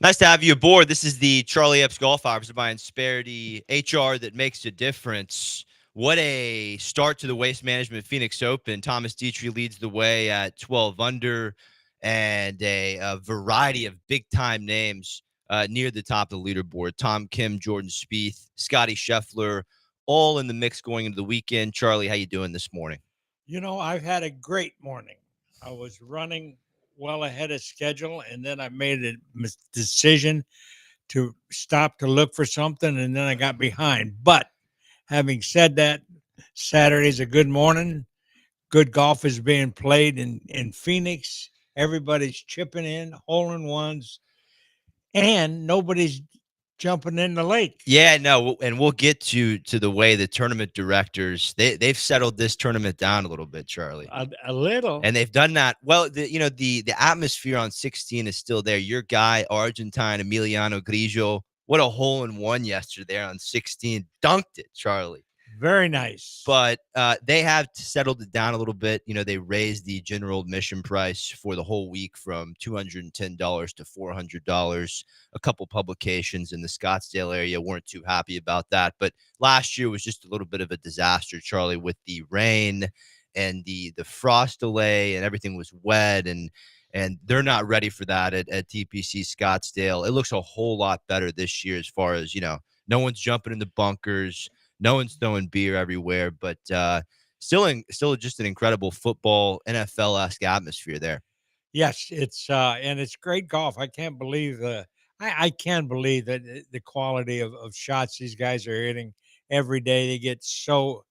Nice to have you aboard. This is the Charlie Epps Golf Hours by Insperity HR that makes a difference. What a start to the Waste Management Phoenix Open. Thomas Dietrich leads the way at 12 under, and a variety of big-time names near the top of the leaderboard. Tom Kim, Jordan Spieth, Scotty Scheffler, all in the mix going into the weekend. Charlie, how you doing this morning? I've had a great morning. I was running well ahead of schedule, and then I made a decision to stop to look for something, and then I got behind. But having said that, Saturday's a good morning. Good golf is being played in Phoenix. Everybody's chipping in, hole in ones, and nobody's jumping in the lake. Yeah, no, and we'll get to the way the tournament directors they've settled this tournament down a little bit, Charlie. A little. And they've done that. Well, the atmosphere on 16 is still there. Your guy, Argentine Emiliano Grigio, what a hole in one yesterday on 16. Dunked it, Charlie. Very nice. But they have settled it down a little bit. They raised the general admission price for the whole week from $210 to $400. A couple publications in the Scottsdale area weren't too happy about that. But last year was just a little bit of a disaster, Charlie, with the rain and the frost delay, and everything was wet, and they're not ready for that at TPC Scottsdale. It looks a whole lot better this year as far as, no one's jumping in the bunkers. No one's throwing beer everywhere, but still just an incredible football NFL-esque atmosphere there. Yes, and it's great golf. I can't believe I can believe that the quality of shots these guys are hitting every day. They get so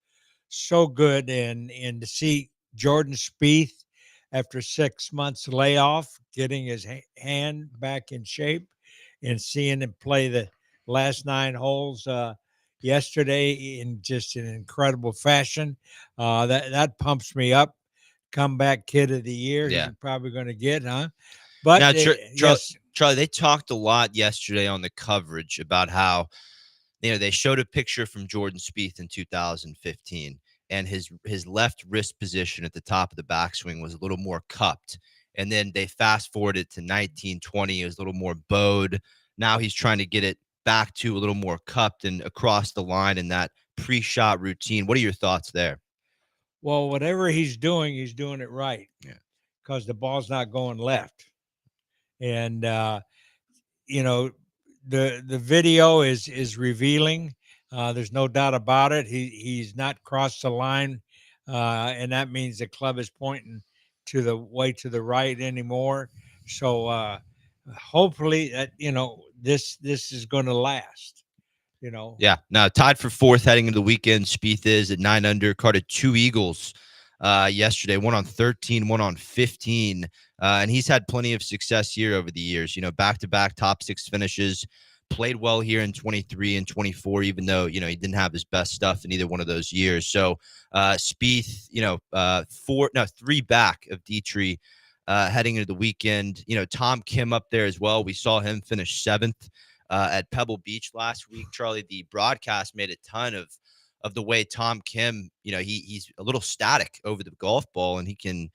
good, and to see Jordan Spieth after 6 months layoff, getting his hand back in shape, and seeing him play the last 9 holes yesterday in just an incredible fashion. That pumps me up. Comeback kid of the year. Yeah. He's probably going to get, huh? But Now, yes, Charlie, they talked a lot yesterday on the coverage about how they showed a picture from Jordan Spieth in 2015, and his left wrist position at the top of the backswing was a little more cupped. And then they fast forwarded to 1920, it was a little more bowed. Now he's trying to get it back to a little more cupped and across the line in that pre-shot routine. What are your thoughts there? well, whatever he's doing it right. Yeah. Because the ball's not going left. And you know, the video is revealing. There's no doubt about it. He's not crossed the line, and that means the club is pointing to the way to the right anymore. So hopefully that this is going to last. Yeah. Now tied for fourth heading into the weekend. Spieth is at 9 under. Carded 2 eagles yesterday. One on 13, one on 15. And he's had plenty of success here over the years. Back-to-back top 6 finishes. Played well here in 23 and 24, even though, he didn't have his best stuff in either one of those years. So Spieth, 3 back of Dietrich heading into the weekend. Tom Kim up there as well. We saw him finish 7th at Pebble Beach last week. Charlie, the broadcast made a ton of the way Tom Kim, he's a little static over the golf ball, and he can,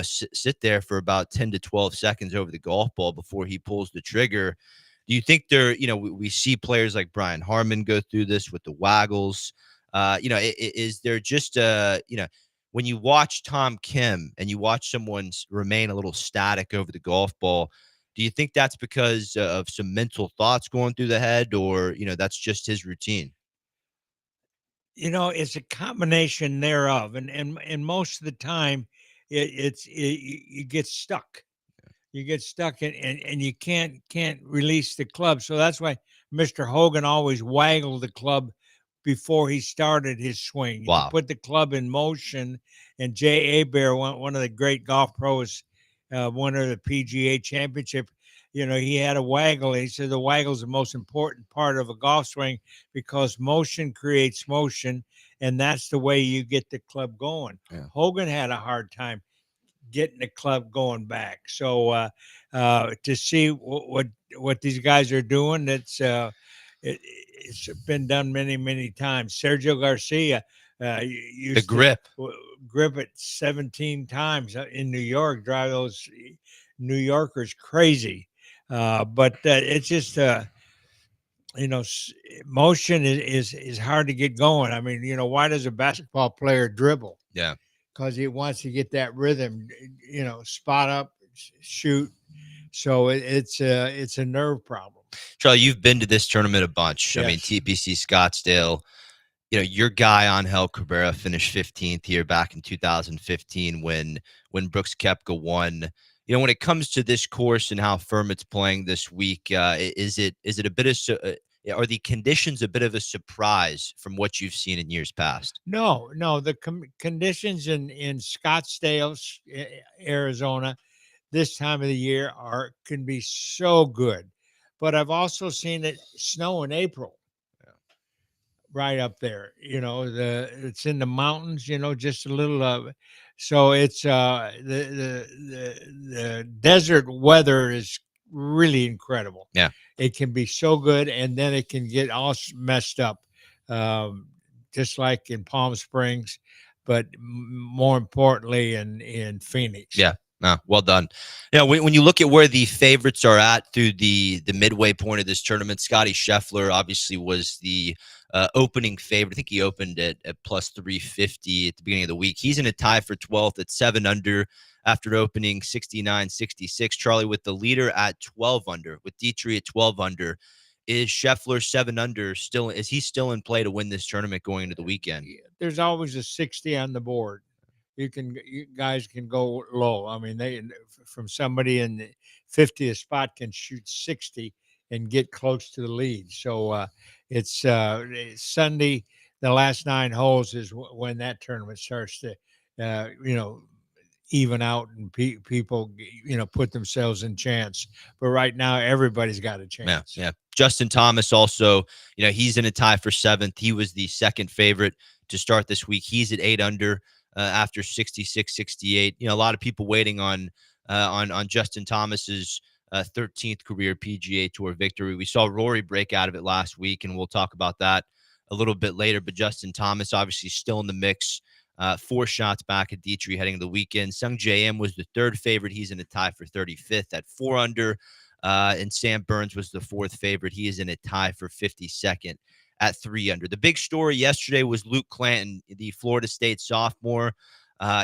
sit there for about 10 to 12 seconds over the golf ball before he pulls the trigger. Do you think we see players like Brian Harmon go through this with the waggles? Is there just when you watch Tom Kim and you watch someone remain a little static over the golf ball, do you think that's because of some mental thoughts going through the head, or, that's just his routine? It's a combination thereof, and most of the time, you get stuck. You get stuck, and you can't release the club. So that's why Mr. Hogan always waggled the club before he started his swing Wow. to put the club in motion. And Jay Abear, one of the great golf pros, winner of the PGA Championship, he had a waggle. He said the waggle is the most important part of a golf swing because motion creates motion, and that's the way you get the club going. Yeah. Hogan had a hard time getting the club going back. So to see what these guys are doing, it's been done many times. Sergio Garcia used The grip. to grip it 17 times in New York, drive those New Yorkers crazy. But it's just motion is hard to get going. I mean, why does a basketball player dribble? Yeah. Because he wants to get that rhythm, spot up, shoot. So it's a nerve problem. Charlie, you've been to this tournament a bunch. I mean, Yes. TPC Scottsdale, your guy Angel Cabrera finished 15th here back in 2015 when Brooks Koepka won. When it comes to this course and how firm it's playing this week, is it a bit of are the conditions a bit of a surprise from what you've seen in years past? No, no. The conditions in Scottsdale, Arizona, this time of the year can be so good. But I've also seen it snow in April right up there. It's in the mountains. Just a little so it's the desert weather is really incredible. Yeah. It can be so good, and then it can get all messed up, um, just like in Palm Springs, but more importantly in Phoenix. Yeah. No, well done. When you look at where the favorites are at through the midway point of this tournament, Scotty Scheffler obviously was the opening favorite. I think he opened at plus 350 at the beginning of the week. He's in a tie for 12th at 7 under after opening 69-66. Charlie, with the leader at 12 under, with Dietrich at 12 under, is Scheffler 7 under is he still in play to win this tournament going into the weekend? There's always a 60 on the board. You guys can go low. I mean, they from somebody in the 50th spot can shoot 60 and get close to the lead. So it's Sunday. The last 9 holes is when that tournament starts to, even out and people, put themselves in chance. But right now, everybody's got a chance. Yeah. Justin Thomas also, he's in a tie for 7th. He was the second favorite to start this week. He's at 8 under. After 66-68. A lot of people waiting on Justin Thomas's 13th career PGA Tour victory. We saw Rory break out of it last week, and we'll talk about that a little bit later. But Justin Thomas obviously still in the mix. 4 shots back at Dietrich heading into the weekend. Sung J.M. was the third favorite. He's in a tie for 35th at 4 under. And Sam Burns was the fourth favorite. He is in a tie for 52nd at 3 under. The big story yesterday was Luke Clanton, the Florida State sophomore.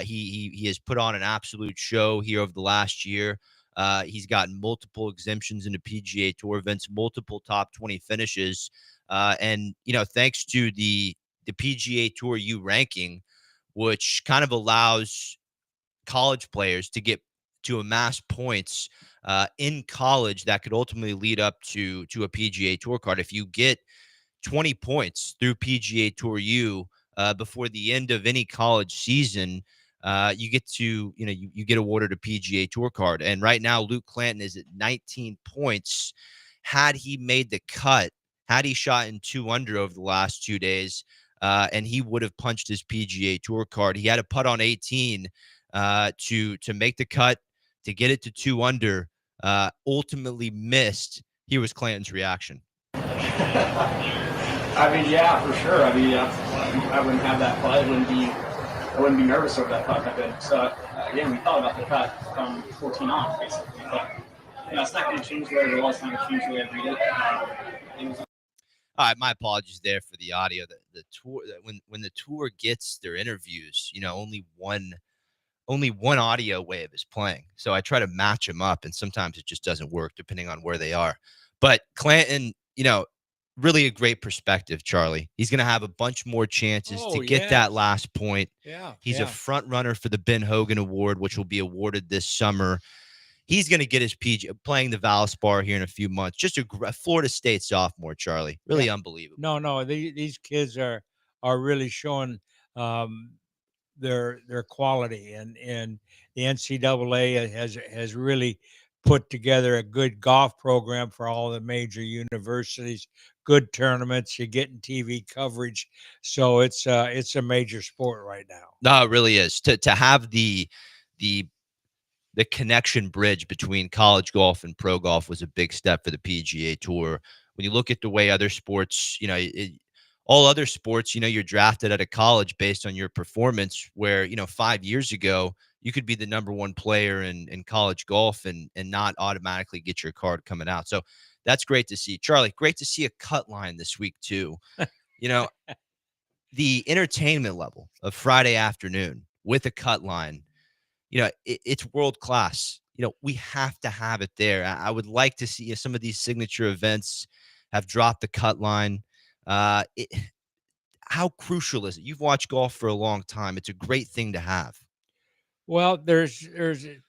He has put on an absolute show here over the last year. He's gotten multiple exemptions into PGA Tour events, multiple top 20 finishes. And thanks to the PGA Tour U ranking, which kind of allows college players to amass points in college that could ultimately lead up to a PGA Tour card. If you get 20 points through PGA Tour U before the end of any college season, you get to, you get awarded a PGA Tour card. And right now, Luke Clanton is at 19 points. Had he made the cut, had he shot in 2 under over the last 2 days, and he would have punched his PGA Tour card. He had a putt on 18 to make the cut, to get it to 2 under, ultimately missed. Here was Clanton's reaction. I mean, yeah, for sure. I mean, I wouldn't have that putt. I wouldn't be nervous over that putt. So again, we thought about the cut from 14 on, basically. But it's not going to change the way it was. It's not going to change the way I read it. All right, my apologies there for the audio. The tour, when the tour gets their interviews, only one audio wave is playing. So I try to match them up, and sometimes it just doesn't work depending on where they are. But Clanton, really a great perspective, Charlie. He's going to have a bunch more chances to get that last point. Yeah. He's a front runner for the Ben Hogan Award, which will be awarded this summer. He's going to get his playing the Valspar here in a few months. Just a Florida State sophomore, Charlie. Really unbelievable. No, these kids are really showing their quality, and the NCAA has really put together a good golf program for all the major universities. Good tournaments, you're getting TV coverage, so it's a major sport right now. No, it really is. To have the connection bridge between college golf and pro golf was a big step for the PGA Tour. When you look at the way other sports, all other sports, you're drafted out of college based on your performance, where, 5 years ago, you could be the number one player in college golf and not automatically get your card coming out. So that's great to see. Charlie, great to see a cut line this week too. You know, the entertainment level of Friday afternoon with a cut line, it's world class. We have to have it there. I would like to see some of these signature events have dropped the cut line. How crucial is it? You've watched golf for a long time. It's a great thing to have. Well, there's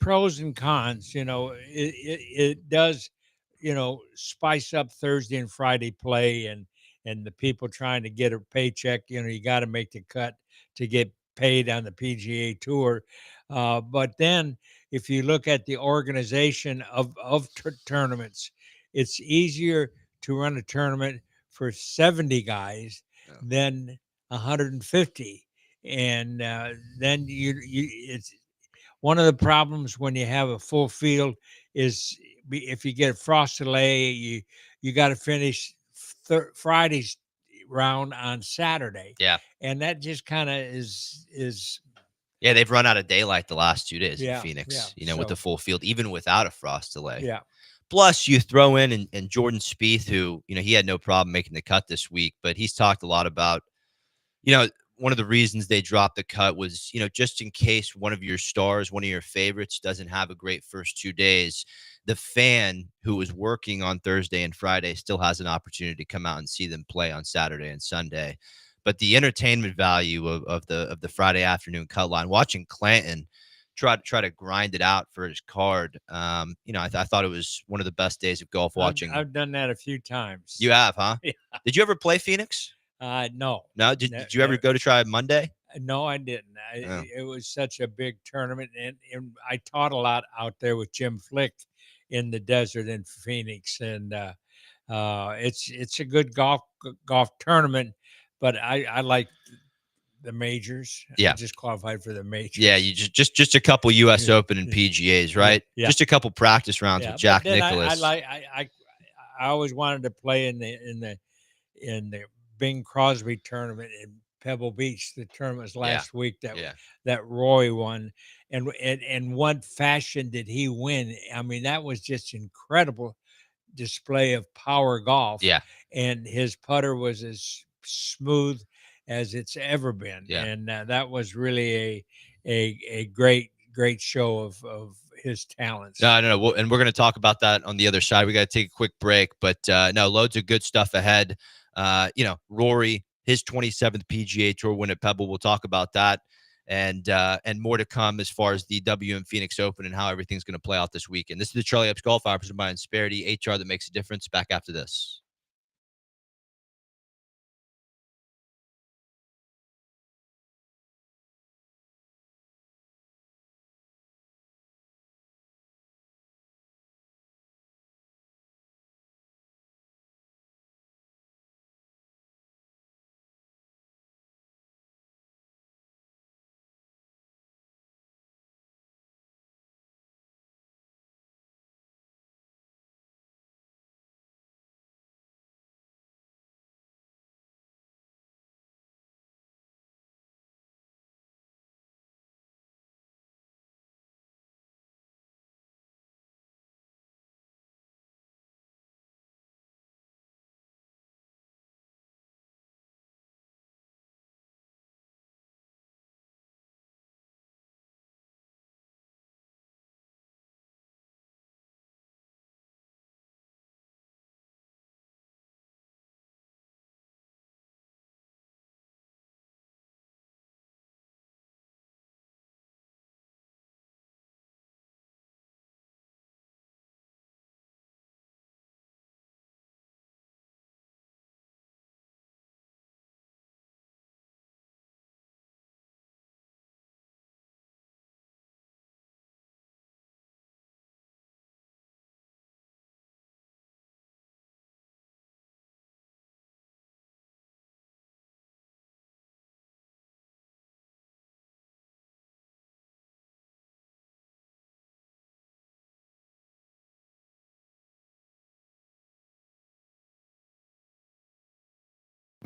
pros and cons. It does, spice up Thursday and Friday play, and the people trying to get a paycheck. You got to make the cut to get paid on the PGA Tour. But then, if you look at the organization of tournaments, it's easier to run a tournament for 70 guys Yeah. than 150, and then it's one of the problems when you have a full field is if you get a frost delay, you got to finish Friday's round on Saturday, Yeah. and that just kind of is Yeah, they've run out of daylight the last 2 days in yeah, Phoenix, yeah. with the full field, even without a frost delay. Yeah. Plus, you throw in and Jordan Spieth, who, he had no problem making the cut this week, but he's talked a lot about, one of the reasons they dropped the cut was, just in case one of your stars, one of your favorites doesn't have a great first 2 days, the fan who was working on Thursday and Friday still has an opportunity to come out and see them play on Saturday and Sunday. But the entertainment value of the Friday afternoon cut line, watching Clanton try to grind it out for his card, I thought it was one of the best days of golf watching. I've done that a few times. You have, huh? Yeah. Did you ever play Phoenix? No. No. Did you ever go to try Monday? No, I didn't. Oh. It was such a big tournament, and I taught a lot out there with Jim Flick in the desert in Phoenix, and it's a good golf tournament. But I like the majors. Yeah. I just qualified for the majors. Yeah, you just a couple U.S. Yeah. Open and PGAs, right? Yeah. Just a couple practice rounds Yeah, with but Jack then Nicklaus. I always wanted to play in the Bing Crosby tournament in Pebble Beach. The tournament was last week that Roy won, and what fashion did he win? I mean, that was just incredible display of power golf. Yeah. And his putter was as smooth as it's ever been. Yeah. And that was really a great show of his talents. No. And we're going to talk about that on the other side. We got to take a quick break, but no, loads of good stuff ahead. Rory, his 27th PGA Tour win at Pebble. We'll talk about that and more to come as far as the WM Phoenix Open and how everything's going to play out this weekend. This is the Charlie Epps Golf Hour presented by Insperity, HR that makes a difference. Back after this.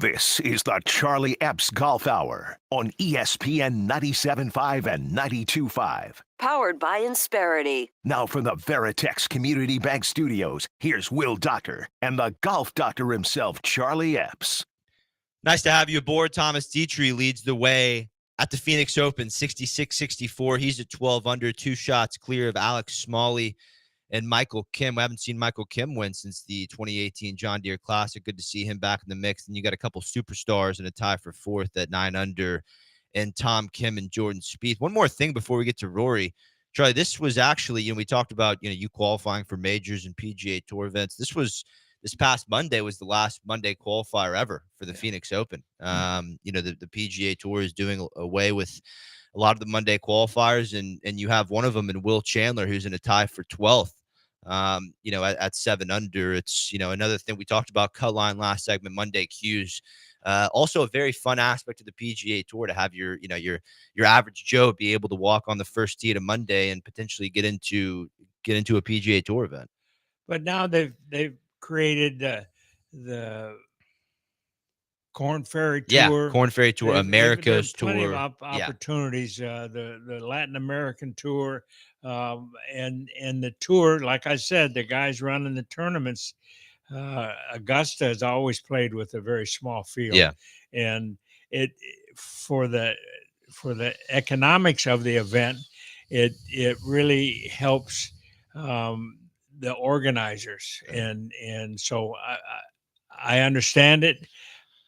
This is the Charlie Epps Golf Hour on ESPN 97.5 and 92.5. Powered by Insperity. Now from the Veritex Community Bank Studios, here's Will Doctor and the golf doctor himself, Charlie Epps. Nice to have you aboard. Thomas Dietrich leads the way at the Phoenix Open, 66-64. He's at 12 under, 2 shots clear of Alex Smalley and Michael Kim. We haven't seen Michael Kim win since the 2018 John Deere Classic. Good to see him back in the mix. And you got a couple superstars in a tie for 4th at 9 under, and Tom Kim and Jordan Spieth. One more thing before we get to Rory. Charlie, this was actually, we talked about, you qualifying for majors and PGA Tour events. This past Monday was the last Monday qualifier ever for the Phoenix Open. The PGA Tour is doing away with a lot of the Monday qualifiers, and you have one of them in Will Chandler, who's in a tie for 12th, at 7 under. It's, another thing we talked about, cut line last segment, Monday cues. Also a very fun aspect of the PGA Tour to have your average Joe be able to walk on the first tee of Monday and potentially get into a PGA Tour event. But now they've created the Corn Ferry Tour. Yeah, Corn Ferry Tour, America's Tour. Plenty of opportunities. The Latin American Tour, and the tour. Like I said, the guys running the tournaments. Augusta has always played with a very small field. Yeah, and it for the economics of the event, it really helps the organizers, and so I understand it.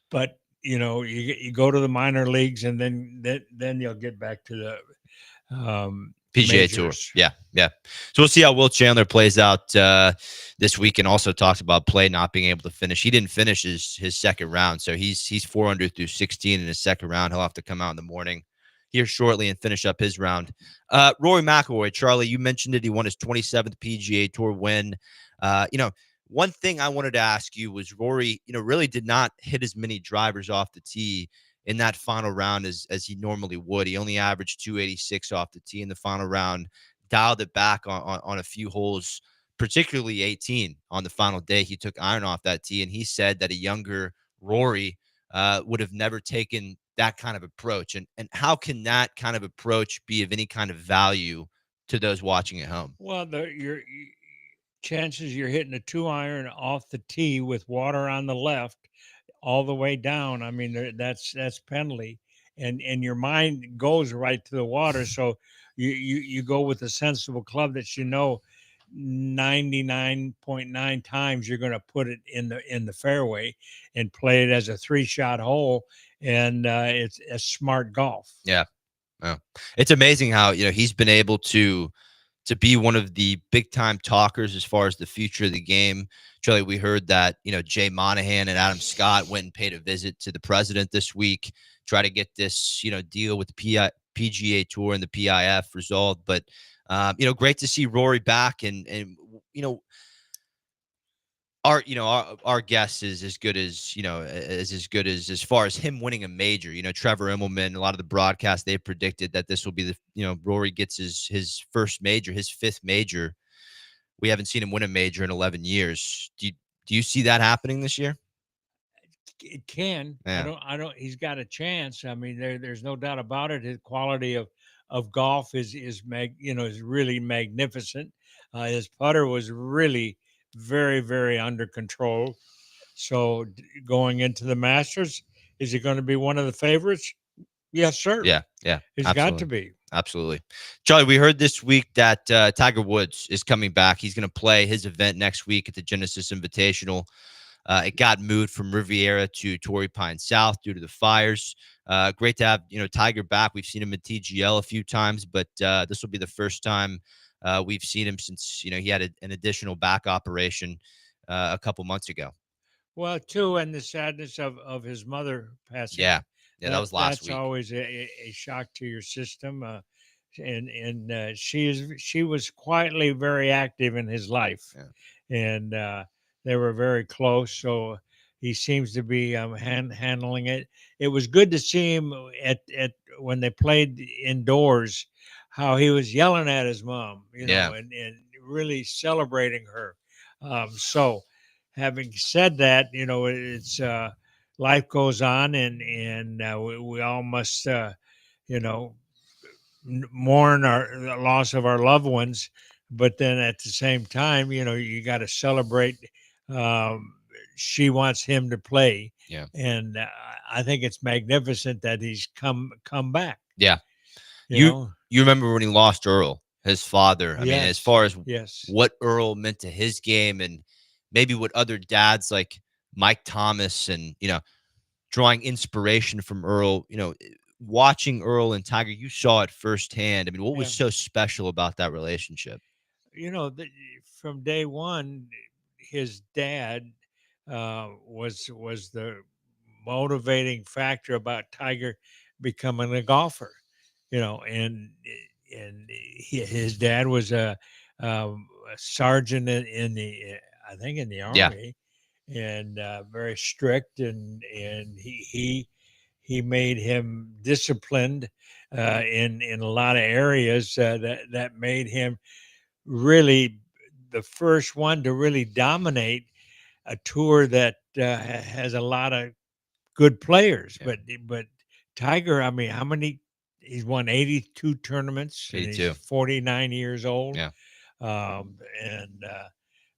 But you go to the minor leagues, and then you'll get back to the PGA majors. Tour. Yeah. So we'll see how Will Chandler plays out this week, and also talked about play not being able to finish. He didn't finish his second round, so he's 4 under through 16 in his second round. He'll have to come out in the morning here shortly and finish up his round. Rory McIlroy, Charlie, you mentioned it. He won his 27th PGA Tour win. One thing I wanted to ask you was Rory, really did not hit as many drivers off the tee in that final round as he normally would. He only averaged 286 off the tee in the final round, dialed it back on a few holes, particularly 18 on the final day. He took iron off that tee, and he said that a younger Rory would have never taken that kind of approach. And how can that kind of approach be of any kind of value to those watching at home? Well, your chances you're hitting a 2-iron off the tee with water on the left all the way down. I mean, that's penalty, and your mind goes right to the water. So you go with a sensible club that 99.9 times you're going to put it in the fairway and play it as a 3-shot hole, and it's a smart golf. Yeah. Oh. It's amazing how he's been able to be one of the big time talkers as far as the future of the game. Charlie, we heard that Jay Monahan and Adam Scott went and paid a visit to the president this week, try to get this deal with the PGA Tour and the PIF resolved. But great to see Rory back, and our guess is as good as far as him winning a major. Trevor Immelman, a lot of the broadcasts, they predicted that this will be Rory gets his first major, his 5th major. We haven't seen him win a major in 11 years. Do you see that happening this year? It can. Yeah. I don't. He's got a chance. I mean, there's no doubt about it. His quality of golf is really magnificent. His putter was really very, very under control. So going into the Masters, is he going to be one of the favorites? Yes, sir. Yeah. He's absolutely. got to be. Absolutely. Charlie, we heard this week that Tiger Woods is coming back. He's going to play his event next week at the Genesis Invitational. It got moved from Riviera to Torrey Pines South due to the fires. Great to have, Tiger back. We've seen him at TGL a few times, but this will be the first time we've seen him since, he had an additional back operation a couple months ago. Well, too, and the sadness of his mother passing. Yeah, that was last week. That's always a shock to your system. And she was quietly very active in his life. Yeah. And they were very close. So he seems to be handling it. It was good to see him at when they played indoors, how he was yelling at his mom, and really celebrating her. So having said that, it's life goes on, and we all must, you know, mourn the loss of our loved ones, but then at the same time, you got to celebrate. Um, she wants him to play, Yeah. and I think it's magnificent that he's come back. Yeah. You know, You remember when he lost Earl, his father. I mean, as yes, far as yes, what Earl meant to his game and maybe what other dads like Mike Thomas and, drawing inspiration from Earl, watching Earl and Tiger, you saw it firsthand. I mean, what was yeah. so special about that relationship? From day one, his dad was the motivating factor about Tiger becoming a golfer. His dad was a sergeant in the I think in the Yeah. army, and very strict, and he made him disciplined in a lot of areas that made him really the first one to really dominate a tour that has a lot of good players. Yeah. But Tiger, I mean, how many? He's won 82 tournaments, and he's 82. 49 years old, Yeah. and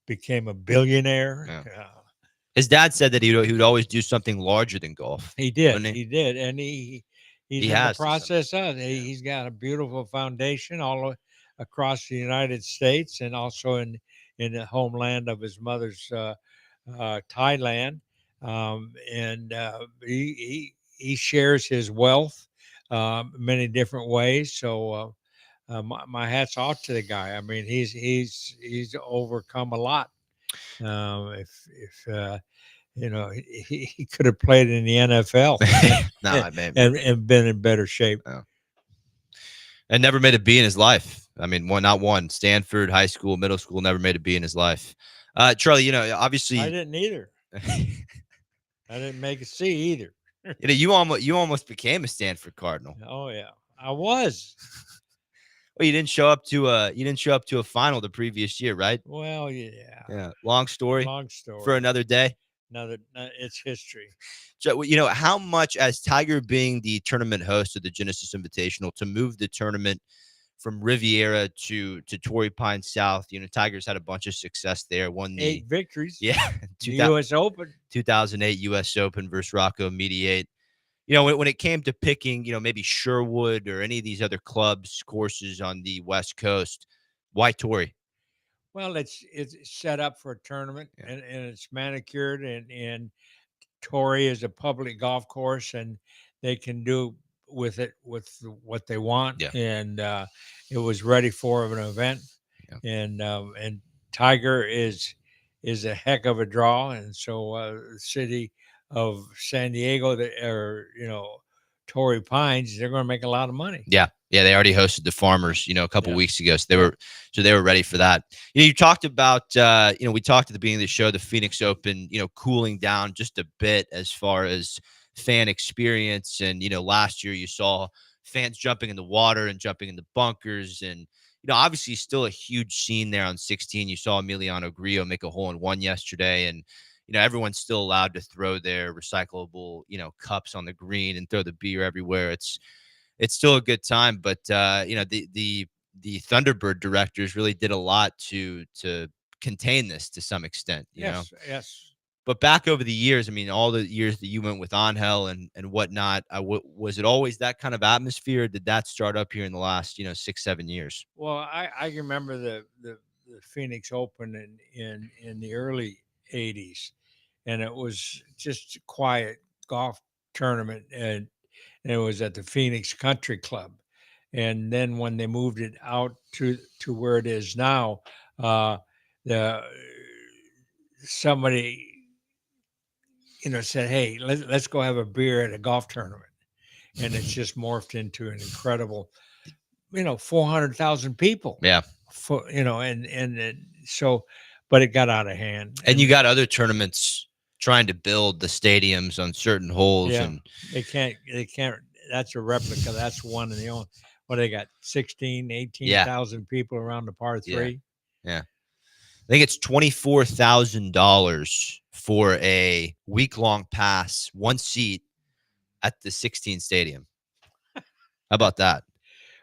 became a billionaire. Yeah. His dad said that he would always do something larger than golf. He did, wouldn't he? he did, and he's He in the has to some process of. extent. Yeah. He's got a beautiful foundation across the United States, and also in the homeland of his mother's Thailand, and he shares his wealth many different ways. So my hats off to the guy. I mean, he's overcome a lot. If he could have played in the NFL No, I mean, and been in better shape. no. And never made a B in his life. I mean, not one. Stanford, high school, middle school, never made a B in his life. Charlie, I obviously, didn't either. I didn't make a C either. you almost became a Stanford Cardinal. Oh yeah, I was. Well, you didn't show up to a final the previous year, right? Well, yeah. Yeah. Long story Long story. for another day. It's history. So, how much as Tiger being the tournament host of the Genesis Invitational to move the tournament from Riviera to Torrey Pines South, Tiger's had a bunch of success there. Won the 8 victories. Yeah, The U.S. Open. 2008 U.S. Open versus Rocco Mediate. When it came to picking, maybe Sherwood or any of these other clubs, courses on the West Coast, why Torrey? Well, it's set up for a tournament, Yeah. and it's manicured, and Torrey is a public golf course, and they can do with what they want. Yeah. And it was ready for an event. Yeah. And Tiger is a heck of a draw, and so the city of San Diego, Torrey Pines, they're going to make a lot of money. Yeah. They already hosted the Farmers, a couple weeks ago, so they were ready for that. You talked about, we talked at the beginning of the show, the Phoenix Open, cooling down just a bit as far as fan experience, and last year you saw fans jumping in the water and jumping in the bunkers, and obviously still a huge scene there on 16. You saw Emiliano Grillo make a hole-in-one yesterday, and everyone's still allowed to throw their recyclable, cups on the green and throw the beer everywhere. It's still a good time, but the Thunderbird directors really did a lot to contain this to some extent. Yes. But back over the years, I mean, all the years that you went with Angel and whatnot, was it always that kind of atmosphere? Or did that start up here in the last 6-7 years? Well, I remember the Phoenix Open in the early '80s, and it was just a quiet golf tournament, and it was at the Phoenix Country Club. And then when they moved it out to where it is now, the somebody said, "Hey, let's go have a beer at a golf tournament," and it's just morphed into an incredible, 400,000 people. Yeah. So, but it got out of hand. And you got other tournaments trying to build the stadiums on certain holes. Yeah, and they can't. That's a replica. That's one and the only. Well, they got 18,000 people around the par 3. Yeah. I think it's $24,000 for a week-long pass, one seat at the 16 stadium. How about that?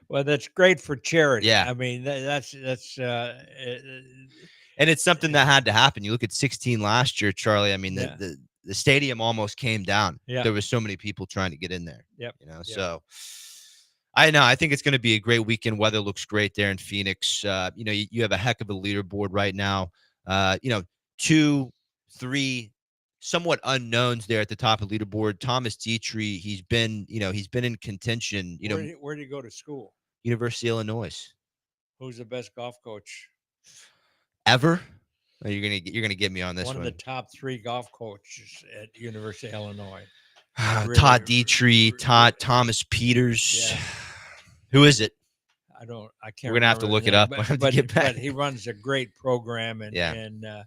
Well, that's great for charity. Yeah. I mean, that's And it's something that had to happen. You look at 16 last year, Charlie. I mean, Yeah. the stadium almost came down. Yeah. There was so many people trying to get in there. Yep. Yep. Yep. So I know. I think it's going to be a great weekend. Weather looks great there in Phoenix. You have a heck of a leaderboard right now. 2, 3 somewhat unknowns there at the top of the leaderboard. Thomas Dietrich, he's been in contention, where did he go to school? University of Illinois. Who's the best golf coach? Ever? Oh, you're gonna get me on this One one. of the top 3 golf coaches at University of Illinois. Todd Dietrich, Thomas Peters. Yeah. Who is it? I can't. We're gonna have to remember look his it name, up. We'll have to get back. But he runs a great program, and Yeah.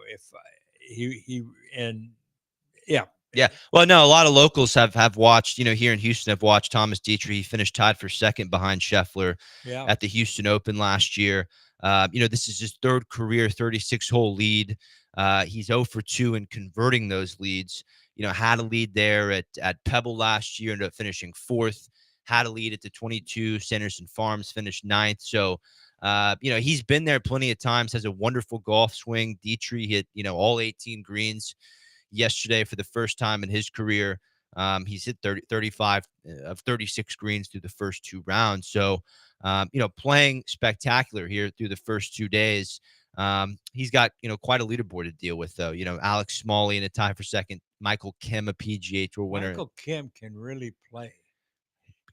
if he and yeah. Yeah. Well, no, a lot of locals have watched, here in Houston, have watched Thomas Dietrich. He finished tied for second behind Scheffler Yeah. at the Houston Open last year. This is his third career 36-hole lead. He's 0 for 2 in converting those leads. Had a lead there at Pebble last year, ended up finishing fourth. Had a lead at the 22 Sanderson Farms, finished ninth. So, he's been there plenty of times, has a wonderful golf swing. Dietrich hit, all 18 greens yesterday for the first time in his career. He's hit 35 of 36 greens through the first 2 rounds. So, playing spectacular here through the first 2 days. He's got, quite a leaderboard to deal with, though. Alex Smalley in a tie for second. Michael Kim, a PGA Tour winner. Michael Kim can really play.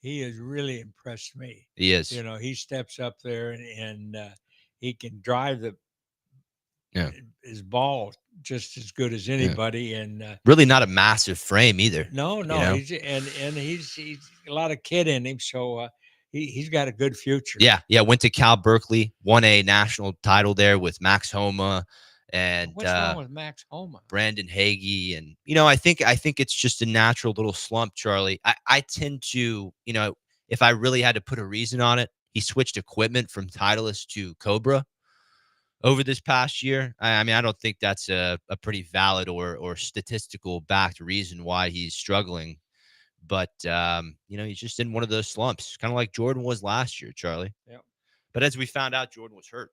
He has really impressed me. He is. He steps up there and he can drive his ball just as good as anybody. And really not a massive frame either. No, he's a lot of kid in him, so he's got a good future. Yeah. Went to Cal Berkeley, won a national title there with Max Homa and what's wrong with Max Homa? Brandon Hagee. And I think it's just a natural little slump, Charlie. I tend to, if I really had to put a reason on it, he switched equipment from Titleist to Cobra over this past year. I mean, I don't think that's a pretty valid or statistical backed reason why he's struggling. But, he's just in one of those slumps, kind of like Jordan was last year, Charlie. Yeah. But as we found out, Jordan was hurt.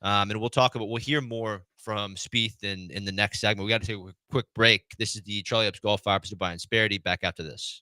And we'll hear more from Spieth in the next segment. We got to take a quick break. This is the Charlie Epps Golf Hour presented by Insperity. Back after this.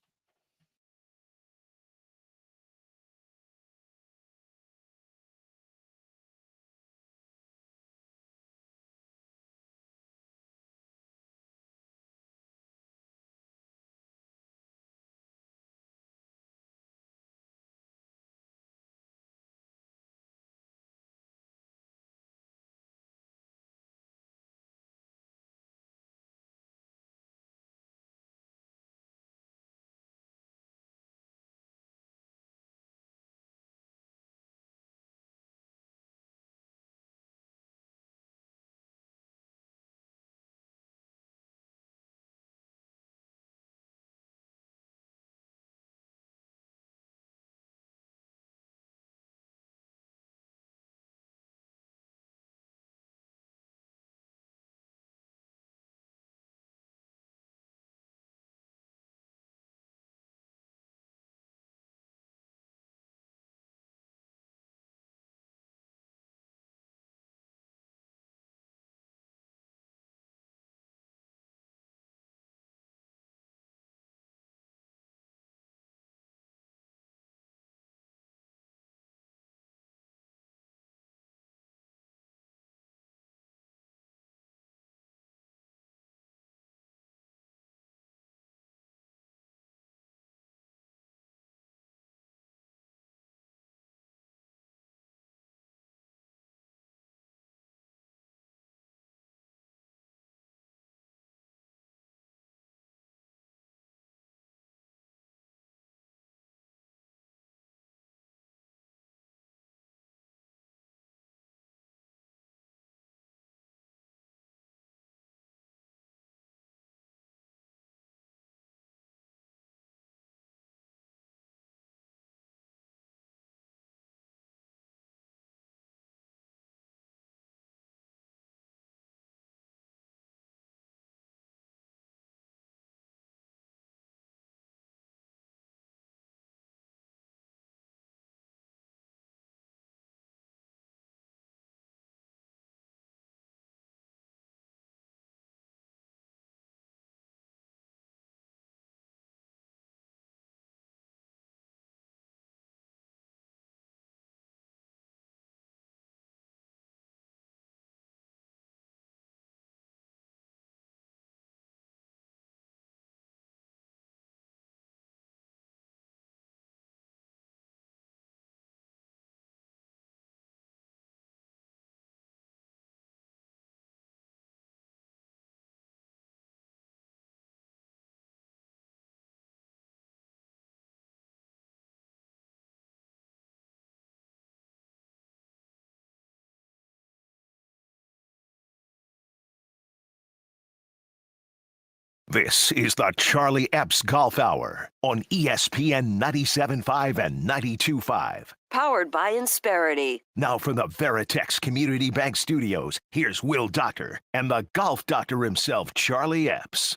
This is the Charlie Epps Golf Hour on ESPN 97.5 and 92.5. Powered by Insperity. Now from the Veritex Community Bank Studios, here's Will Doctor and the golf doctor himself, Charlie Epps.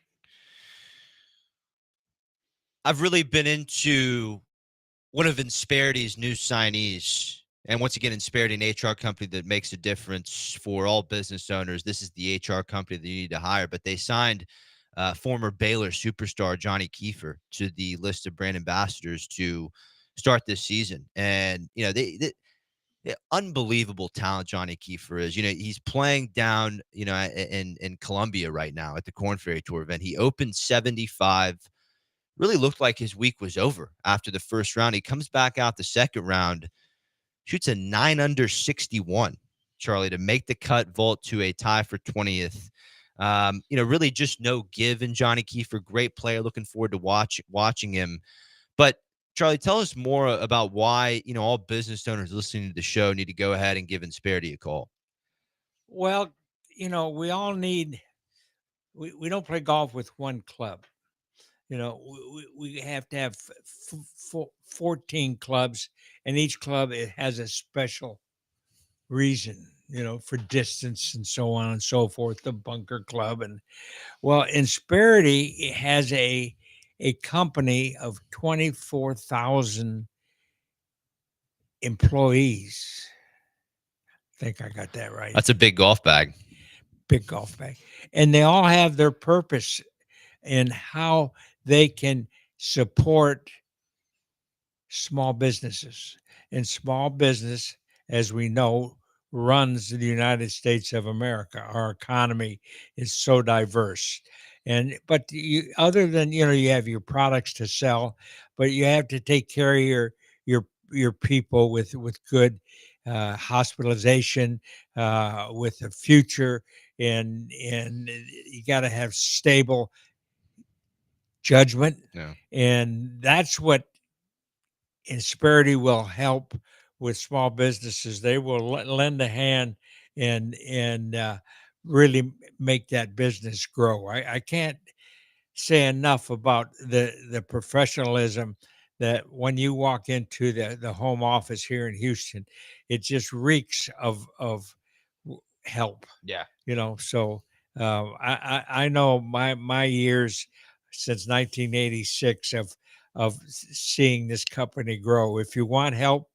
I've really been into one of Insperity's new signees. And once again, Insperity, an HR company that makes a difference for all business owners. This is the HR company that you need to hire. But they signed former Baylor superstar Johnny Kiefer to the list of brand ambassadors to start this season. And, you know, they unbelievable talent Johnny Kiefer is. You know, he's playing down, you know, in Colombia right now at the Corn Ferry Tour event. He opened 75. Really looked like his week was over after the first round. He comes back out the second round, shoots a 9 under 61, Charlie, to make the cut, vault to a tie for 20th. You know, really just no give in Johnny Kiefer. Great player. Looking forward to watching him. But Charlie, tell us more about why, you know, all business owners listening to the show need to go ahead and give Insperity a call. Well, you know, we all need, we don't play golf with one club. You know, we have to have 14 clubs, and each club it has a special reason, you know, for distance and so on and so forth. The Bunker Club, and well, Insperity has a company of 24,000 employees. I think I got that right. That's a big golf bag. Big golf bag, and they all have their purpose in how they can support small businesses. And small business, as we know, runs the United States of America. Our economy is so diverse. But other than, you know, you have your products to sell, but you have to take care of your people with good hospitalization, with a future, and you got to have stable judgment. Yeah. And that's what Insperity will help with small businesses. They will lend a hand and really make that business grow. I can't say enough about the professionalism that when you walk into the home office here in Houston, it just reeks of help. Yeah. You know, so I know my years since 1986 of seeing this company grow. If you want help,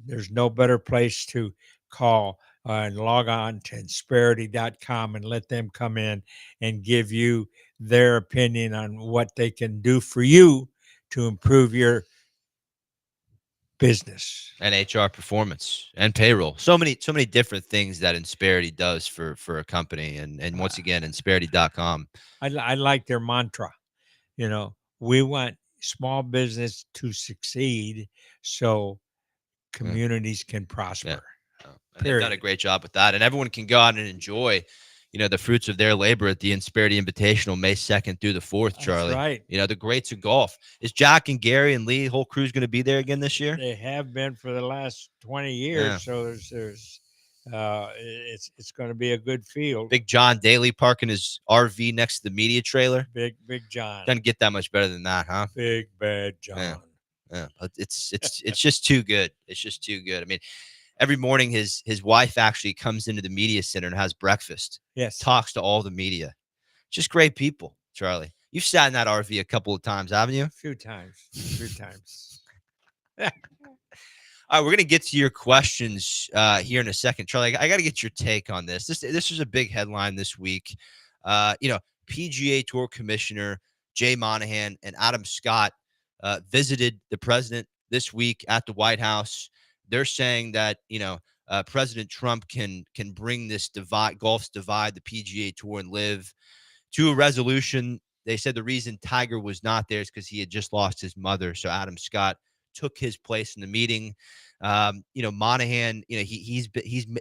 there's no better place to call and log on to Insperity.com and let them come in and give you their opinion on what they can do for you to improve your business And HR performance and payroll. So many different things that Insperity does for a company. And once again, Insperity.com. I like their mantra. You know, we want small business to succeed so communities can prosper. Yeah. And they've done a great job with that. And everyone can go out and enjoy, you know, the fruits of their labor at the Insperity Invitational May 2nd through the 4th, Charlie. That's right. You know, the greats of golf. Is Jack and Gary and Lee, whole crew's going to be there again this year? They have been for the last 20 years. Yeah. So it's going to be a good field. Big John Daly parking his RV next to the media trailer. Big John. Doesn't get that much better than that, huh? Big Bad John. Yeah. Yeah, it's just too good. It's just too good. I mean, every morning his wife actually comes into the media center and has breakfast. Yes. Talks to all the media. Just great people, Charlie. You've sat in that RV a couple of times, haven't you? A few times. All right, we're gonna get to your questions here in a second, Charlie. I got to get your take on this. This was a big headline this week. You know, PGA Tour Commissioner Jay Monahan and Adam Scott visited the president this week at the White House. They're saying that, you know, President Trump can bring this golf's divide, the PGA Tour and Live, to a resolution. They said the reason Tiger was not there is because he had just lost his mother. So Adam Scott took his place in the meeting. You know, Monahan, you know,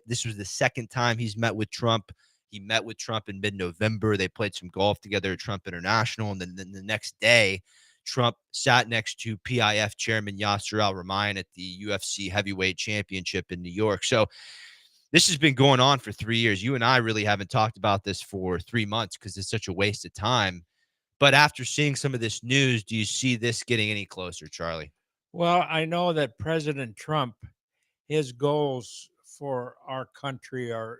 this was the second time he's met with Trump. He met with Trump in mid-November. They played some golf together at Trump International. And then the next day, Trump sat next to PIF chairman Yasser Al-Rumayyan at the UFC heavyweight championship in New York. So this has been going on for 3 years. You and I really haven't talked about this for 3 months because it's such a waste of time. But after seeing some of this news, do you see this getting any closer, Charlie? Well, I know that President Trump, his goals for our country are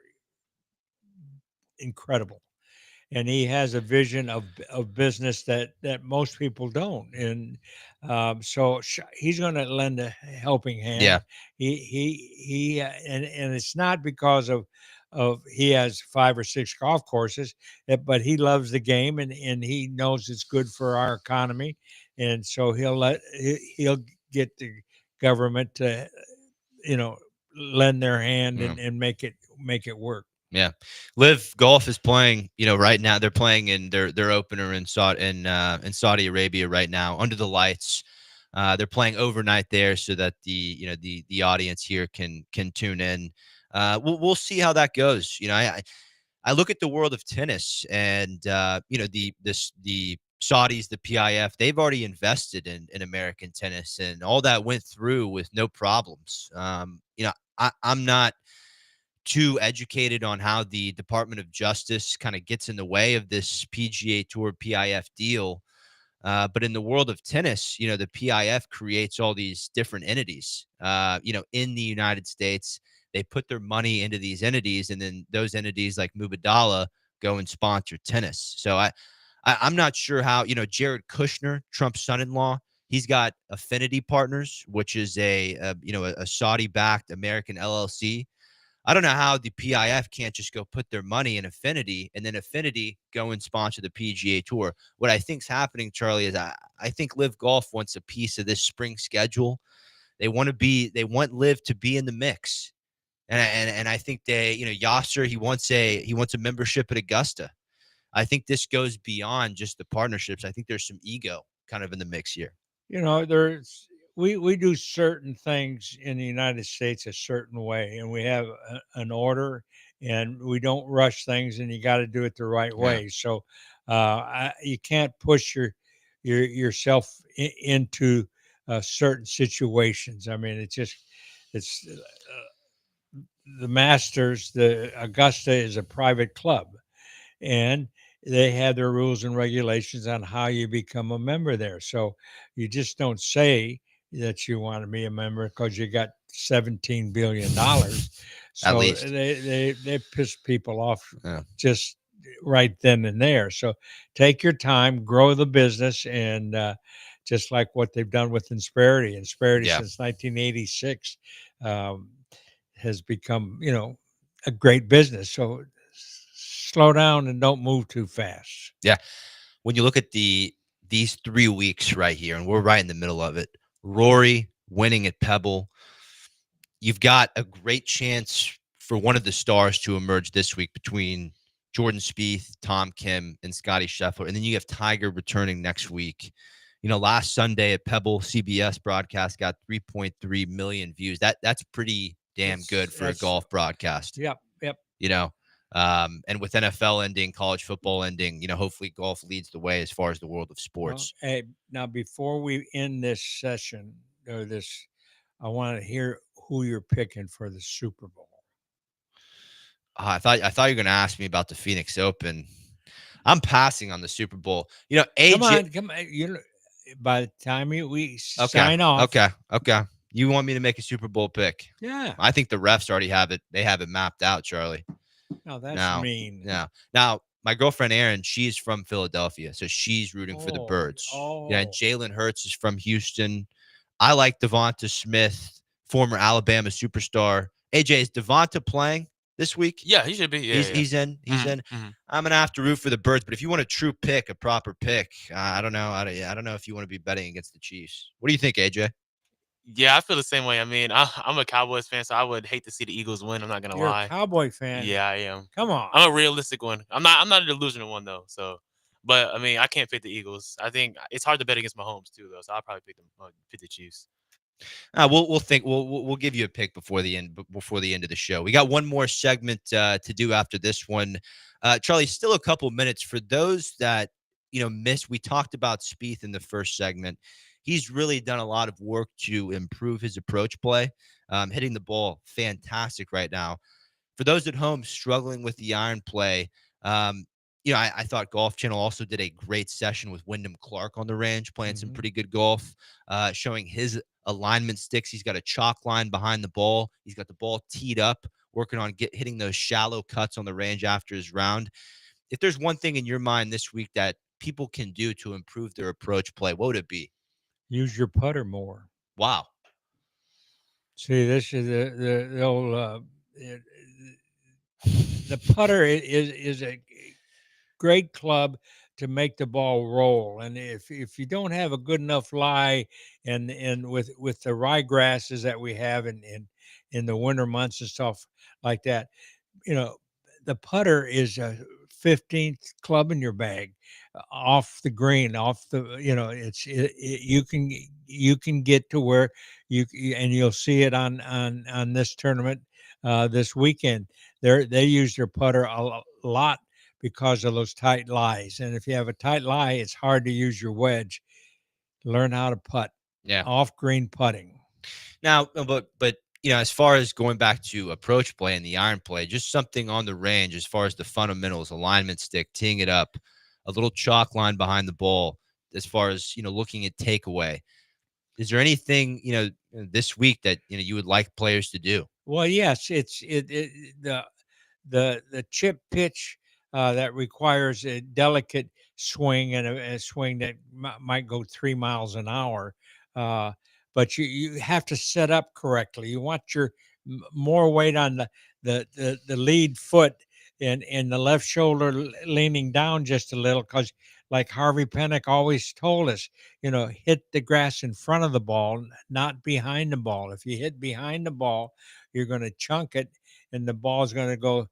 incredible, and he has a vision of business that most people don't. And so he's going to lend a helping Yeah. hand. And it's not because of he has 5 or 6 golf courses, but he loves the game, and he knows it's good for our economy, and so he'll get the government to lend their hand Yeah. and make it work. Yeah. Live Golf is playing, right now. They're playing in their opener in Saudi Arabia right now under the lights. They're playing overnight there so that the audience here can tune in. We'll see how that goes. I look at the world of tennis, and the Saudis, the PIF, they've already invested in American tennis, and all that went through with no problems. I'm not too educated on how the Department of Justice kind of gets in the way of this PGA Tour PIF deal. But in the world of tennis, the PIF creates all these different entities, in the United States. They put their money into these entities, and then those entities like Mubadala go and sponsor tennis. So I'm not sure how, Jared Kushner, Trump's son-in-law, he's got Affinity Partners, which is a Saudi-backed American LLC. I don't know how the PIF can't just go put their money in Affinity and then Affinity go and sponsor the PGA Tour. What I think's happening, Charlie, is I think Live Golf wants a piece of this spring schedule. They want Live to be in the mix, and I think Yasser, he wants a membership at Augusta. I think this goes beyond just the partnerships. I think there's some ego kind of in the mix here. There's we do certain things in the United States a certain way, and we have an order, and we don't rush things, and you got to do it the right Yeah. way. So you can't push yourself into certain situations. I mean, it's the Masters. The Augusta is a private club, and they have their rules and regulations on how you become a member there. So you just don't say that you want to be a member because you got $17 billion. At So least. they piss people off Yeah. just right then and there. So take your time, grow the business, and just like what they've done with Insperity. Insperity Yeah. since 1986 has become, a great business. So slow down and don't move too fast. Yeah. When you look at these 3 weeks right here, and we're right in the middle of it, Rory winning at Pebble, you've got a great chance for one of the stars to emerge this week between Jordan Spieth, Tom Kim, and Scotty Scheffler. And then you have Tiger returning next week. Last Sunday at Pebble, CBS broadcast got 3.3 million views. That's pretty damn good for a golf broadcast. Yep. And with NFL ending, college football ending, hopefully golf leads the way as far as the world of sports. Well, hey, now before we end this session or this, I want to hear who you're picking for the Super Bowl. I thought you were going to ask me about the Phoenix Open. I'm passing on the Super Bowl. AJ. Come on. By the time we sign off. Okay. You want me to make a Super Bowl pick? Yeah. I think the refs already have it. They have it mapped out, Charlie. No, that's mean. Yeah. Now, my girlfriend Erin, she's from Philadelphia, so she's rooting for the Birds. Oh. Yeah, Jalen Hurts is from Houston. I like Devonta Smith, former Alabama superstar. AJ, is Devonta playing this week? Yeah, he should be. Yeah, He's in. He's in. Mm-hmm. I'm gonna have to root for the Birds, but if you want a true pick, a proper pick, I don't know. I don't know if you want to be betting against the Chiefs. What do you think, AJ? Yeah, I feel the same way. I mean, I'm a Cowboys fan, so I would hate to see the Eagles win. I'm not gonna You're lie. a Cowboy fan. Yeah, I am. Come on. I'm a realistic one. I'm not a delusional one though. So, but I mean, I can't pick the Eagles. I think it's hard to bet against Mahomes too, though. So I'll probably pick the Chiefs. We'll think we'll give you a pick before the end of the show. We got one more segment to do after this one. Charlie, still a couple minutes for those that missed. We talked about Spieth in the first segment. He's really done a lot of work to improve his approach play, hitting the ball fantastic right now. For those at home struggling with the iron play, I thought Golf Channel also did a great session with Wyndham Clark on the range, playing some Mhm. pretty good golf, showing his alignment sticks. He's got a chalk line behind the ball. He's got the ball teed up, working on hitting those shallow cuts on the range after his round. If there's one thing in your mind this week that people can do to improve their approach play, what would it be? Use your putter more. Wow. See, this is the old it, the putter is a great club to make the ball roll. And if you don't have a good enough lie, and with the ryegrasses that we have in the winter months and stuff like that, you know, the putter is a 15th club in your bag, off the green, off the, you can get to where and you'll see it on this tournament this weekend. They use their putter a lot because of those tight lies. And if you have a tight lie, it's hard to use your wedge. Learn how to putt, Yeah. off green putting. Now, but as far as going back to approach play and the iron play, just something on the range as far as the fundamentals, alignment stick, teeing it up, a little chalk line behind the ball, as far as looking at takeaway. Is there anything this week that you would like players to do? Well, yes, the chip pitch that requires a delicate swing, and a swing that might go 3 miles an hour. Uh, but you have to set up correctly. You want your more weight on the lead foot, and the left shoulder leaning down just a little, because like Harvey Penick always told us, hit the grass in front of the ball, not behind the ball. If you hit behind the ball, you're going to chunk it, and the ball is going to go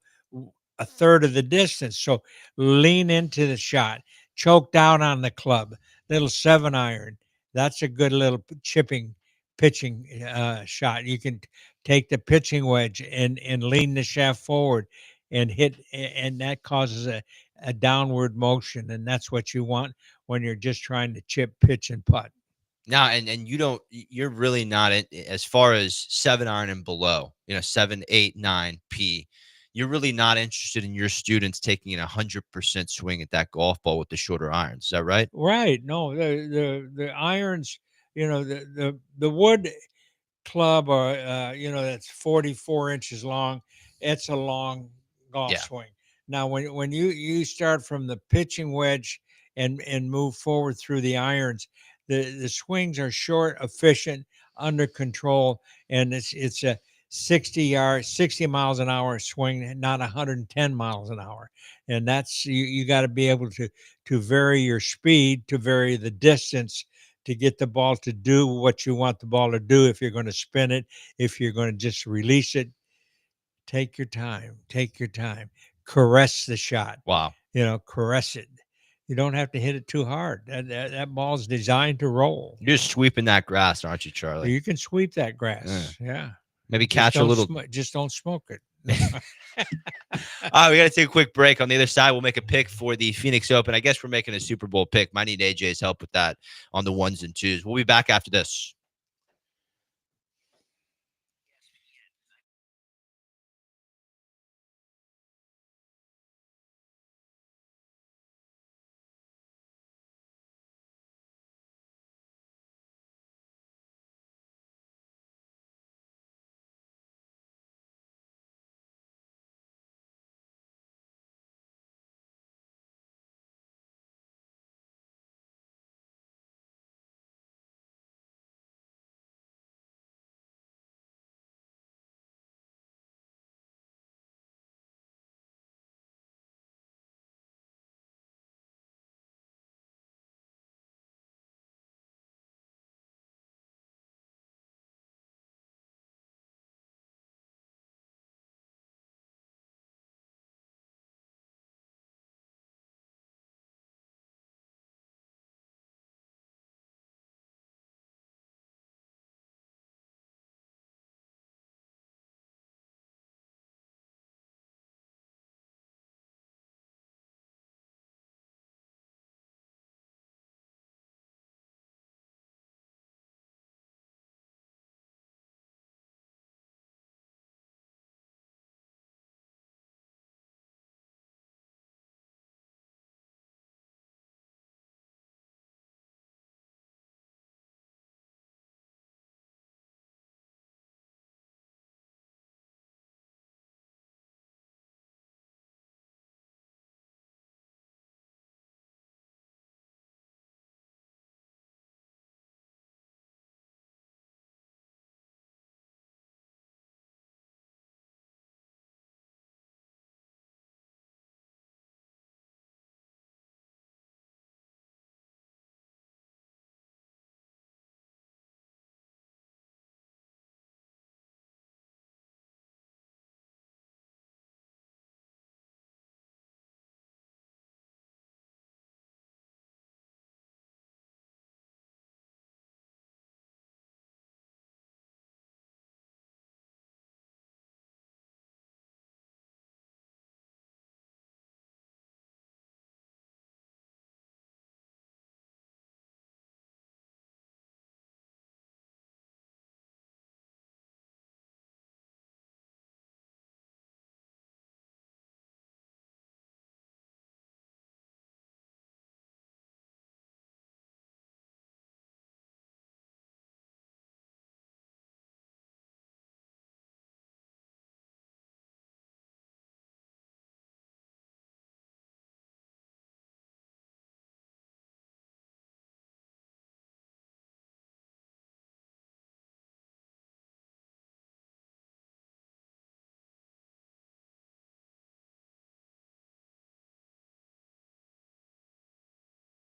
a third of the distance. So lean into the shot, choke down on the club, little 7-iron. That's a good little pitching shot. You can take the pitching wedge and lean the shaft forward and hit, and that causes a downward motion. And that's what you want when you're just trying to chip, pitch, and putt. Now, and you're really not as far as 7-iron and below, 7, 8, 9 P. You're really not interested in your students taking a 100% swing at that golf ball with the shorter irons. Is that right? Right. No, the irons, the wood club, or that's 44 inches long, it's a long golf Yeah. swing. Now when you start from the pitching wedge and move forward through the irons, the swings are short, efficient, under control, and it's a 60 miles an hour swing, not 110 miles an hour. And that's, you got to be able to vary your speed, to vary the distance, to get the ball to do what you want the ball to do. If you're going to spin it, if you're going to just release it, take your time. Take your time. Caress the shot. Wow. Caress it. You don't have to hit it too hard. That ball's designed to roll. You're just sweeping that grass, aren't you, Charlie? You can sweep that Yeah. grass. Yeah. Maybe Just catch a don't little. just don't smoke it. We got to take a quick break. On the other side, we'll make a pick for the Phoenix Open. I guess we're making a Super Bowl pick. Might need AJ's help with that on the ones and twos. We'll be back after this.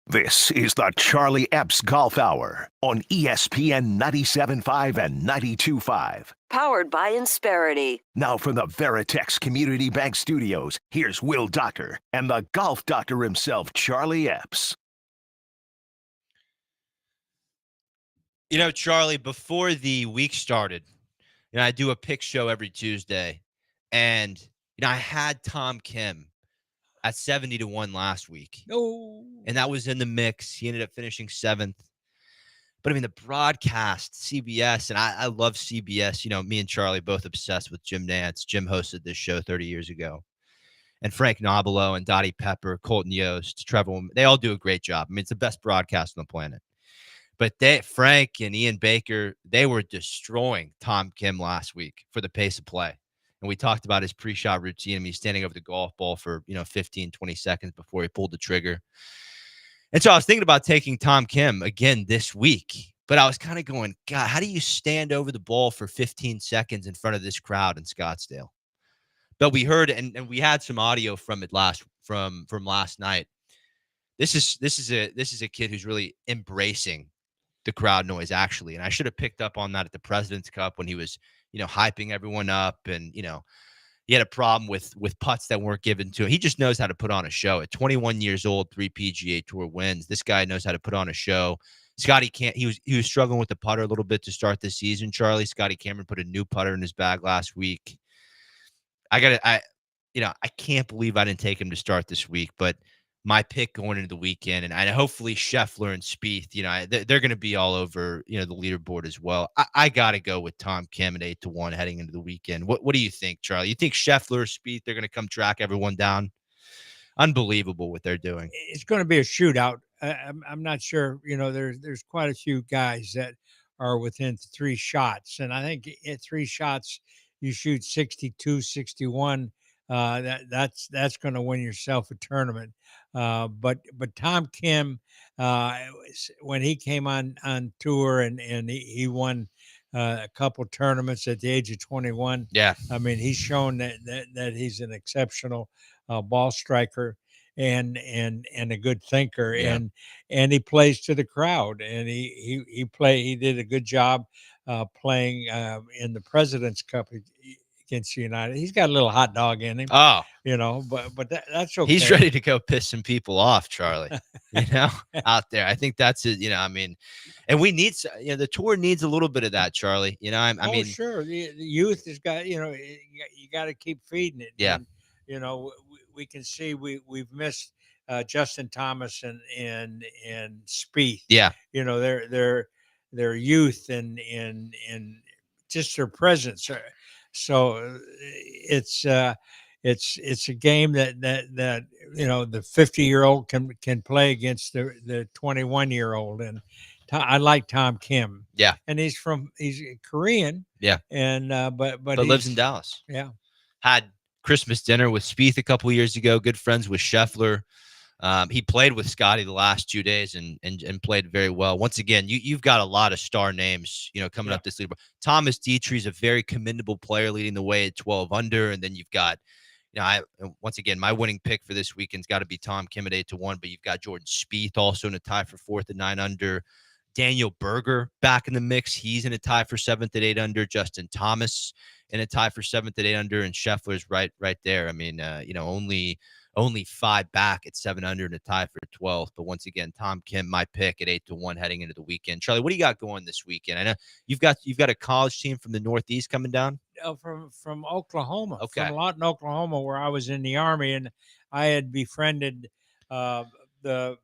This is the Charlie Epps Golf Hour on ESPN 97.5 and 92.5. Powered by Insperity. Now from the Veritex Community Bank Studios, here's Will Doctor and the golf doctor himself, Charlie Epps. You know, Charlie, before the week started, I do a pick show every Tuesday, and I had Tom Kim at 70-1 last week. No. And that was in the mix. He ended up finishing 7th. But I mean, the broadcast, CBS, and I love CBS. Me and Charlie both obsessed with Jim Nantz. Jim hosted this show 30 years ago. And Frank Nobilo and Dottie Pepper, Colton Yost, Trevor Woolman, they all do a great job. I mean, it's the best broadcast on the planet. But Frank and Ian Baker, they were destroying Tom Kim last week for the pace of play. And we talked about his pre-shot routine. I mean, he's standing over the golf ball for, 15, 20 seconds before he pulled the trigger. And so I was thinking about taking Tom Kim again this week. But I was kind of going, God, how do you stand over the ball for 15 seconds in front of this crowd in Scottsdale? But we heard, and we had some audio from it from last night. This is a kid who's really embracing the crowd noise, actually. And I should have picked up on that at the President's Cup when he was, hyping everyone up. And, he had a problem with putts that weren't given to him. He just knows how to put on a show. At 21 years old, 3 PGA Tour wins. This guy knows how to put on a show. Scotty can't. He was struggling with the putter a little bit to start the season, Charlie. Scotty Cameron put a new putter in his bag last week. I can't believe I didn't take him to start this week, but my pick going into the weekend, and hopefully Scheffler and Spieth, they're going to be all over, the leaderboard as well. I got to go with Tom Kim at 8-1 heading into the weekend. What do you think, Charlie? You think Scheffler or Spieth, they're going to come track everyone down? Unbelievable what they're doing. It's going to be a shootout. I'm not sure. There's quite a few guys that are within 3 shots, and I think at 3 shots you shoot 62, 61. That's going to win yourself a tournament. But Tom Kim, when he came on tour and he won a couple tournaments at the age of 21. Yeah, I mean, he's shown that he's an exceptional ball striker and a good thinker, Yeah. and he plays to the crowd, and he did a good job playing in the President's Cup against United. He's got a little hot dog in him. Oh, But that's okay. he's ready to go piss some people off, Charlie. Out there. I think that's it. And we need, the tour needs a little bit of that, Charlie. I mean, sure. The youth has got, you got to keep feeding it. Yeah. And, we can see we've missed Justin Thomas and Spieth. Yeah. Their youth and just their presence. So it's a game that the 50-year-old can play against the 21-year-old, and I like Tom Kim. Yeah, and he's Korean. Yeah, and but lives in Dallas. Yeah, had Christmas dinner with Spieth a couple years ago. Good friends with Scheffler. He played with Scotty the last 2 days and played very well. Once again, you've got a lot of star names, coming up this leaderboard. Thomas Dietrich is a very commendable player leading the way at 12 under. And then you've got, once again, my winning pick for this weekend's got to be Tom Kim at 8-1, but you've got Jordan Spieth also in a tie for 4th at 9 under. Daniel Berger back in the mix. He's in a tie for 7th at 8 under. Justin Thomas in a tie for 7th at 8 under, and Scheffler's right there. I mean, only 5 back at 7 under and a tie for 12th. But once again, Tom Kim, my pick at 8-1 heading into the weekend. Charlie, what do you got going this weekend? I know you've got a college team from the Northeast coming down. From Oklahoma, okay, from Lawton, Oklahoma, where I was in the Army, and I had befriended the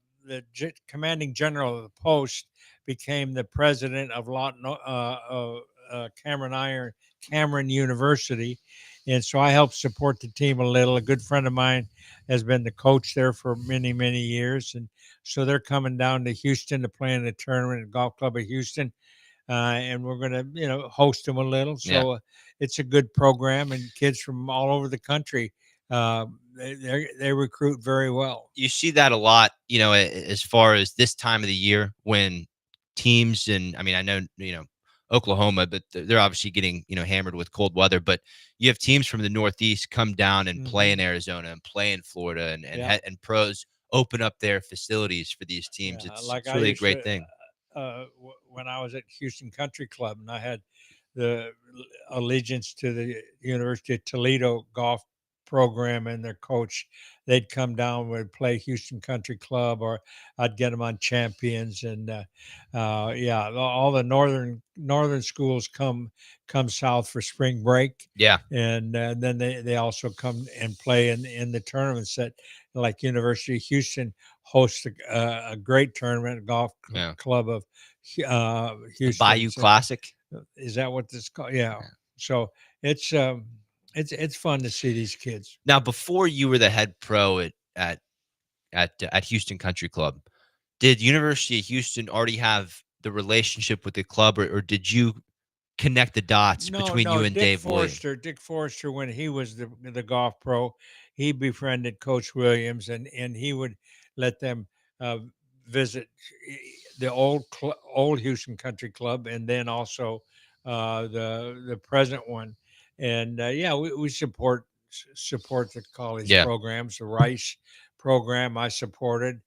commanding general of the post, became the president of Lawton Cameron University. And so I helped support the team a little. A good friend of mine has been the coach there for many, many years. And so they're coming down to Houston to play in the tournament at Golf Club of Houston. And we're going to, host them a little. So it's a good program, and kids from all over the country, they recruit very well. You see that a lot, as far as this time of the year when teams, and I mean, I know, Oklahoma, but they're obviously getting, hammered with cold weather, but you have teams from the Northeast come down and play in Arizona and play in Florida, and pros open up their facilities for these teams. Yeah, It's like it's I really a used great to, thing. when I was at Houston Country Club, and I had the allegiance to the University of Toledo golf program and their coach. They'd come down, would play Houston Country Club, or I'd get them on Champions, and yeah, all the northern schools come south for spring break, Yeah. and then they also come and play in the tournaments that, like University of Houston hosts a great tournament, a golf Yeah. club of The Houston. Bayou Classic. Is that what this called? Yeah. Yeah. So it's it's fun to see these kids. Now, before you were the head pro at Houston Country Club, did University of Houston already have the relationship with the club, or did you connect the dots between you and Dave Williams? Dick Forrester, when he was the golf pro, he befriended Coach Williams, and he would let them uh, visit the old Houston Country Club, and then also the present one. And yeah, we support the college Yeah. programs. The Rice program I supported.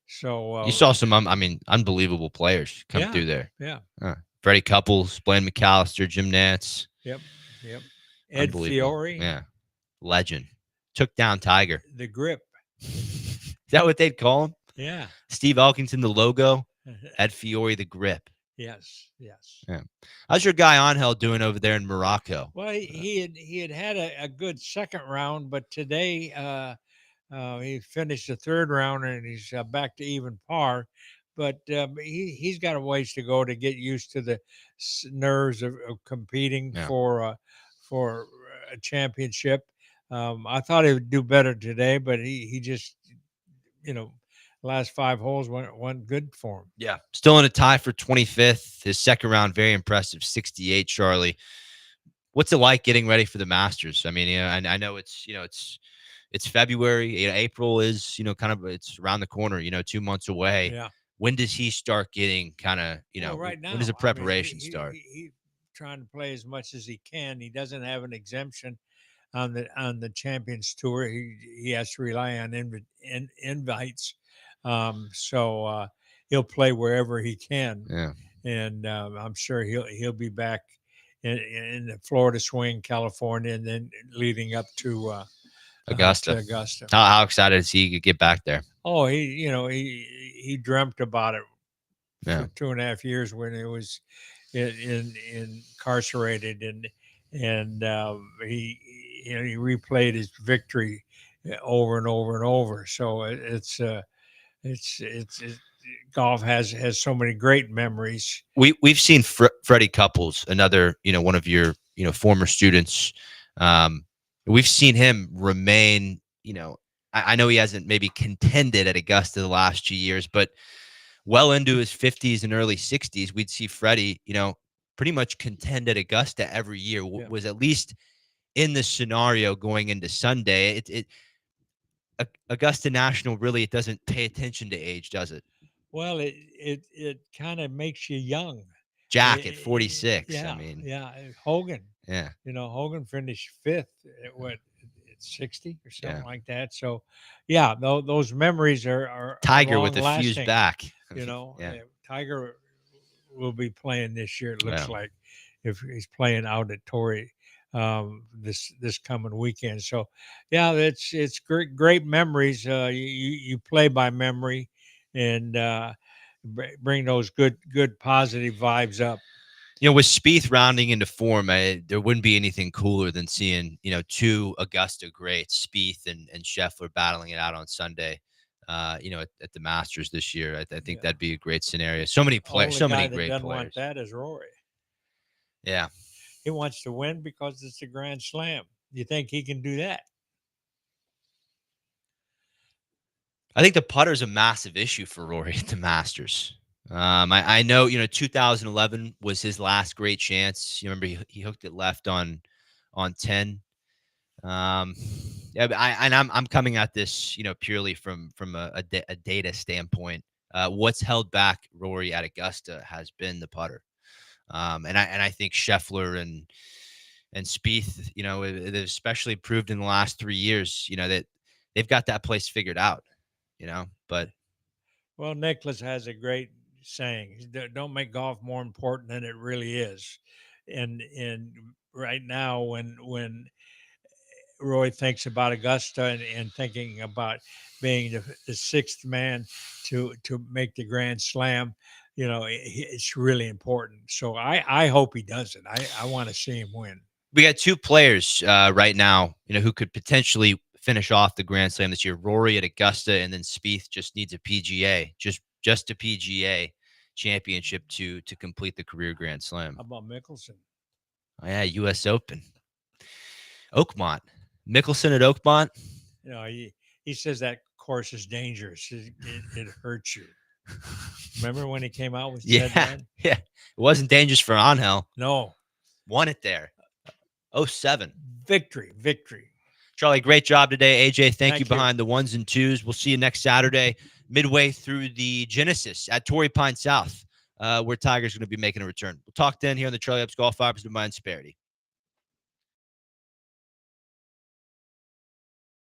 So You saw some, I mean, unbelievable players come yeah, through there. yeah, Freddie Couples, Blaine McAllister, Jim Nance. yep. Ed Unbelievable. Fiore, Yeah. Legend. Took down Tiger. the grip. Is that what they'd call him? Yeah. Steve Elkington, the logo. Ed Fiore, the grip. Yes. Yeah. How's your guy Angel doing over there in Morocco? Well, he had a good second round, but today he finished the third round and he's back to even par. But he's got a ways to go to get used to the nerves of competing Yeah. for a championship. I thought he would do better today, but he just, last 5 holes went good for him. Yeah. Still in a tie for 25th. His second round, very impressive, 68, Charlie. What's it like getting ready for the Masters? I mean, I know it's February. April is, kind of, it's around the corner, 2 months away. Yeah. When does he start getting kind of, Well, right now, when does the I mean, preparation start? He trying to play as much as he can. He doesn't have an exemption on the Champions Tour. He has to rely on invites. So he'll play wherever he can. Yeah. And I'm sure he'll be back in the Florida swing, California, and then leading up to Augusta. Augusta. How excited is he to get back there? Oh, he dreamt about it Yeah. for 2.5 years when he was incarcerated, and he replayed his victory over and over and over. So it's golf has so many great memories. We've seen Freddie Couples, another one of your former students. We've seen him remain. I know he hasn't maybe contended at Augusta the last 2 years, but well into his 50s and early 60s, we'd see Freddie, pretty much contend at Augusta every year. Yeah. Was at least in the scenario going into Sunday. Augusta National really, it doesn't pay attention to age, does it? Well, it kind of makes you young. Jack at 46. Yeah, I mean, Hogan. yeah. Hogan finished 5th at what, at 60 or something Yeah. like that. So, yeah, those memories are Tiger with a fused long-lasting. back. Yeah. Tiger will be playing this year. It looks Yeah. like, if he's playing out at Torrey this coming weekend. So, yeah, it's great memories. You play by memory, and bring those good positive vibes up. With Spieth rounding into form, there wouldn't be anything cooler than seeing, 2 Augusta greats, Spieth and Scheffler, battling it out on Sunday. At the Masters this year. I think that'd be a great scenario. So many players, so many great doesn't players. want that is Rory. Yeah. He wants to win because it's a Grand Slam. You think he can do that? I think the putter's a massive issue for Rory at the Masters. I know, 2011 was his last great chance. You remember he hooked it left on 10. Yeah, but I'm coming at this, purely from a data standpoint. What's held back Rory at Augusta has been the putter. And I think Scheffler and Spieth, they've especially proved in the last 3 years, that they've got that place figured out. But Well, Nicholas has a great saying: "Don't make golf more important than it really is." And right now, when Roy thinks about Augusta and thinking about being the sixth man to make the Grand Slam, it's really important. So I hope he does it. I want to see him win. we got two players right now, who could potentially finish off the Grand Slam this year. Rory at Augusta, and then Spieth just needs a PGA, just a PGA championship to complete the career Grand Slam. How about Mickelson? Oh, yeah, U.S. Open. Oakmont. Mickelson at Oakmont. He says that course is dangerous. It hurts you. Remember when he came out with Yeah, said that? yeah. It wasn't dangerous for Angel. No. Won it there. 07. Victory. Charlie, great job today. AJ, thank you You. behind the ones and twos. We'll see you next Saturday, midway through the Genesis at Torrey Pine South, where Tiger's going to be making a return. We'll talk then here on the Charlie Epps Golf Hour, presented by Insperity.